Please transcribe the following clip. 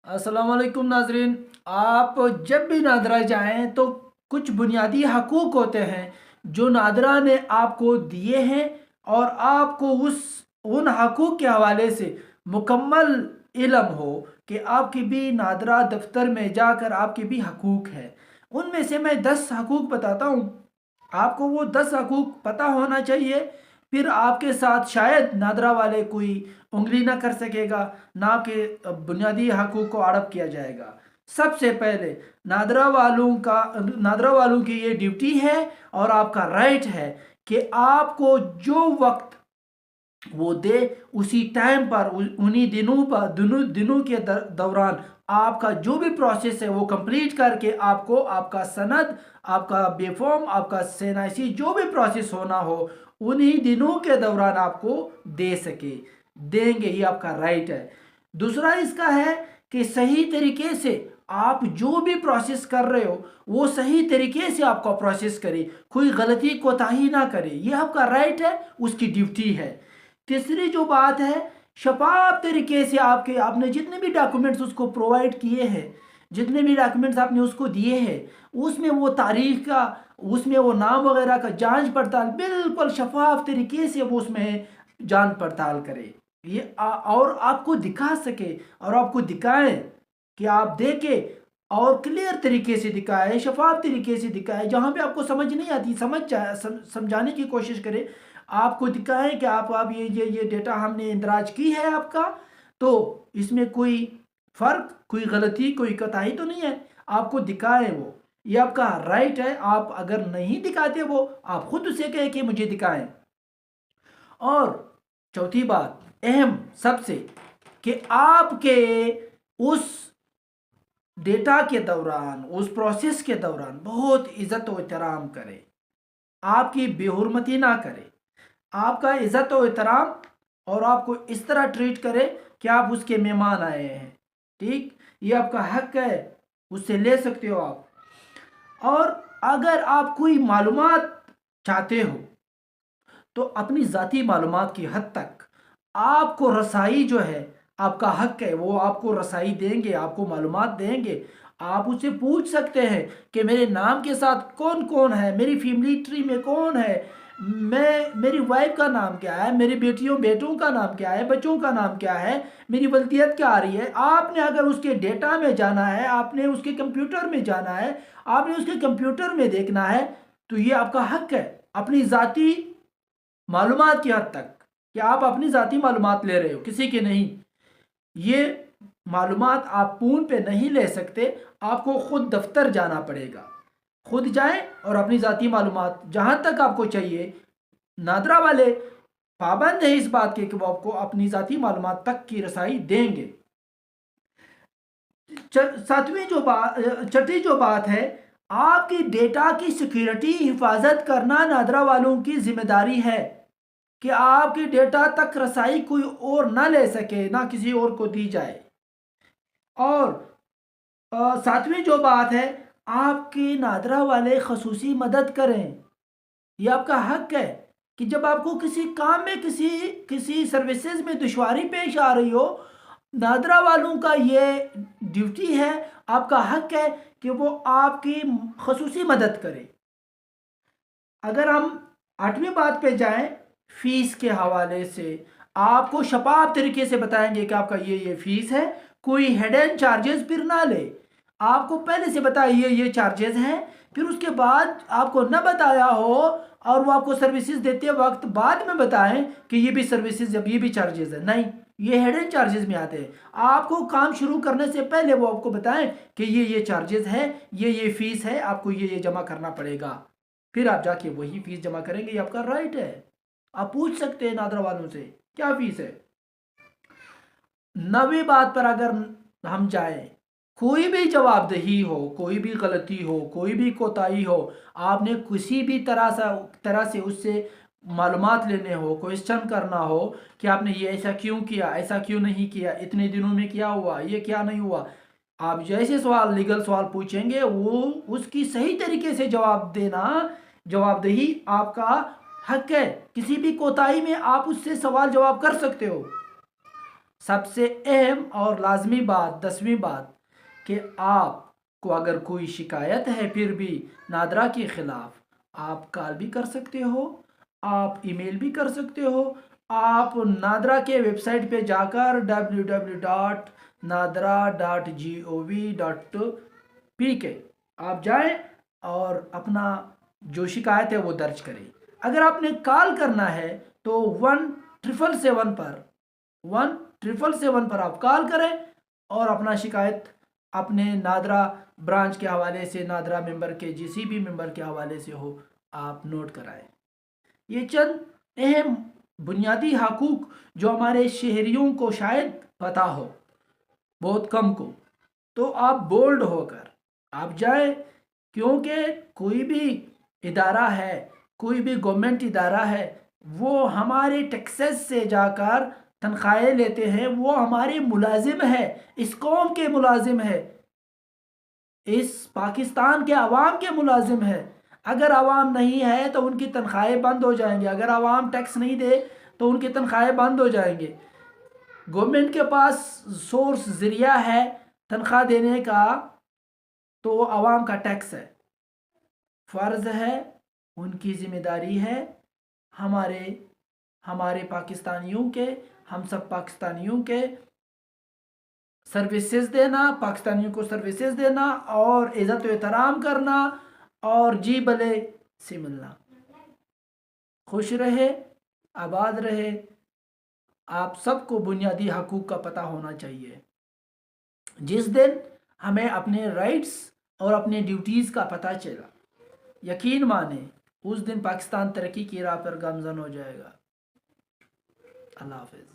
अस्सलाम वालेकुम नाजरीन। आप जब भी नादरा जाएं तो कुछ बुनियादी हकूक़ होते हैं जो नादरा ने आपको दिए हैं, और आपको उस उन हकूक़ के हवाले से मुकम्मल इल्म हो कि आपके भी नादरा दफ्तर में जाकर आपके भी हकूक़ हैं। उनमें से मैं 10 हकूक़ बताता हूँ। आपको वो 10 हकूक़ पता होना चाहिए, फिर आपके साथ शायद नादरा वाले कोई उंगली ना कर सकेगा, ना आपके बुनियादी हकूक़ को अड़प किया जाएगा। सबसे पहले नादरा वालों की ये ड्यूटी है और आपका राइट है कि आपको जो वक्त वो दे उसी टाइम पर उन्हीं दिनों के दौरान आपका जो भी प्रोसेस है वो कंप्लीट करके आपको आपका सनद, आपका बेफॉर्म, आपका सेनाइसी जो भी प्रोसेस होना हो उन्हीं दिनों के दौरान आपको दे सके, देंगे। ये आपका राइट है। दूसरा इसका है कि सही तरीके से आप जो भी प्रोसेस कर रहे हो वो सही तरीके से आपका प्रोसेस करे, कोई गलती कोताही ना करे। ये आपका राइट है, उसकी ड्यूटी है। तीसरी जो बात है, शफाफ तरीके से आपने जितने भी डॉक्यूमेंट्स उसको प्रोवाइड किए हैं, जितने भी डॉक्यूमेंट्स आपने उसको दिए हैं, उसमें वो तारीख का, उसमें वो नाम वगैरह का जांच पड़ताल बिल्कुल शफाफ तरीके से वो उसमें जांच पड़ताल करे। और आपको दिखा सके और आपको दिखाएं कि आप देखे, और क्लियर तरीके से दिखाए, शफाफ तरीके से दिखाए। जहाँ पे आपको समझ नहीं आती समझाने की कोशिश करें, आपको दिखाएं कि आप ये डेटा हमने इंदराज की है आपका, तो इसमें कोई फर्क, कोई गलती, कोई कताई तो नहीं है। आपको दिखाएं वो, ये आपका राइट है। आप अगर नहीं दिखाते वो, आप खुद उसे कहें कि मुझे दिखाएं। और चौथी बात अहम सबसे, कि आपके उस डेटा के दौरान, उस प्रोसेस के दौरान बहुत इज्जत और एहतराम करे, आपकी बेहुरमती ना करे, आपका इज्जत और एहतराम, और आपको इस तरह ट्रीट करे कि आप उसके मेहमान आए हैं। ठीक, ये आपका हक है, उससे ले सकते हो आप। और अगर आप कोई मालूमात चाहते हो तो अपनी ज़ाती मालूमात की हद तक आपको रसाई जो है, आपका हक है, वो आपको रसाई देंगे, आपको मालूमात देंगे। आप उससे पूछ सकते हैं कि मेरे नाम के साथ कौन कौन है, मेरी फैमिली ट्री में कौन है, मेरी वाइफ का नाम क्या है, मेरी बेटों का नाम क्या है, बच्चों का नाम क्या है, मेरी वल्दियत क्या आ रही है। आपने अगर उसके डेटा में जाना है, आपने उसके कंप्यूटर में जाना है, आपने उसके कंप्यूटर में देखना है, तो ये आपका हक है अपनी ज़ाती मालूमात की हद तक, कि आप अपनी ज़ाती मालूमात ले रहे हो, किसी की नहीं। ये मालूमात आप फ़ोन पे नहीं ले सकते, आपको ख़ुद दफ्तर जाना पड़ेगा। खुद जाएं और अपनी ज़ाती मालूमात जहाँ तक आपको चाहिए। नादरा वाले पाबंद है इस बात के कि वो आपको अपनी ज़ाती मालूमात तक की रसाई देंगे। छठी जो बात है, आपकी डेटा की सिक्योरिटी हिफाजत करना नादरा वालों की जिम्मेदारी है, कि आपके डेटा तक रसाई कोई और ना ले सके, ना किसी और को दी जाए। और सातवीं जो बात है, आपके नादरा वाले खसूसी मदद करें। ये आपका हक है कि जब आपको किसी काम में, किसी किसी सर्विसेज में दुश्वारी पेश आ रही हो, नादरा वालों का ये ड्यूटी है, आपका हक है कि वो आपकी खसूसी मदद करे। अगर हम आठवीं बात पे जाएं, फीस के हवाले से आपको शफाफ तरीके से बताएंगे कि आपका ये फीस है, कोई हिडन चार्जेस फिर ना ले। आपको पहले से बताया ये चार्जेस हैं, फिर उसके बाद आपको न बताया हो और वो आपको सर्विसेज देते वक्त बाद में बताएं कि ये भी सर्विसेज, जब ये भी चार्जेस है, नहीं, ये हिडन चार्जेस में आते हैं। आपको काम शुरू करने से पहले वो आपको बताएं कि ये चार्जेस है, ये फीस है, आपको ये जमा करना पड़ेगा, फिर आप जाके वही फीस जमा करेंगे। ये आपका राइट है, आप पूछ सकते हैं नादरा वालों से क्या फीस है। नवी बात पर अगर हम जाएं, कोई भी जवाबदेही हो, कोई भी गलती हो, कोई भी कोताही हो, आपने किसी भी तरह से उससे मालूमात लेने हो, क्वेश्चन करना हो कि आपने ये ऐसा क्यों किया, ऐसा क्यों नहीं किया, इतने दिनों में क्या हुआ, ये क्या नहीं हुआ, आप जैसे सवाल, लीगल सवाल पूछेंगे, वो उसकी सही तरीके से जवाब देना, जवाबदेही आपका हक है। किसी भी कोताही में आप उससे सवाल जवाब कर सकते हो। سب سے اہم اور لازمی بات 10ویں بات کہ آپ کو اگر کوئی شکایت ہے پھر بھی نادرا کے خلاف، آپ کال بھی کر سکتے ہو، آپ ای میل بھی کر سکتے ہو، آپ نادرا کے ویب سائٹ پہ جا کر www.nadra.gov.pk آپ جائیں اور اپنا جو شکایت ہے وہ درج کریں۔ اگر آپ نے کال کرنا ہے تو 1777 پر 1777 پر آپ کال کریں اور اپنا شکایت اپنے نادرا برانچ کے حوالے سے، نادرا ممبر کے جسی بھی ممبر کے حوالے سے ہو، آپ نوٹ کرائیں۔ یہ چند اہم بنیادی حقوق جو ہمارے شہریوں کو شاید پتہ ہو، بہت کم کو، تو آپ بولڈ ہو کر آپ جائیں، کیونکہ کوئی بھی ادارہ ہے، کوئی بھی گورنمنٹ ادارہ ہے، وہ ہمارے ٹیکسز سے جا کر تنخواہیں لیتے ہیں، وہ ہمارے ملازم ہے، اس قوم کے ملازم ہے، اس پاکستان کے عوام کے ملازم ہے۔ اگر عوام نہیں ہے تو ان کی تنخواہیں بند ہو جائیں گے، اگر عوام ٹیکس نہیں دے تو ان کی تنخواہیں بند ہو جائیں گے۔ گورنمنٹ کے پاس سورس ذریعہ ہے تنخواہ دینے کا، تو وہ عوام کا ٹیکس ہے، فرض ہے، ان کی ذمہ داری ہے ہمارے پاکستانیوں کے، ہم سب پاکستانیوں کے سروسز دینا، پاکستانیوں کو سروسز دینا اور عزت و احترام کرنا اور جی بلے سے ملنا۔ خوش رہے، آباد رہے۔ آپ سب کو بنیادی حقوق کا پتہ ہونا چاہیے۔ جس دن ہمیں اپنے رائٹس اور اپنے ڈیوٹیز کا پتہ چلا، یقین مانیں اس دن پاکستان ترقی کی راہ پر گامزن ہو جائے گا۔ اللہ حافظ۔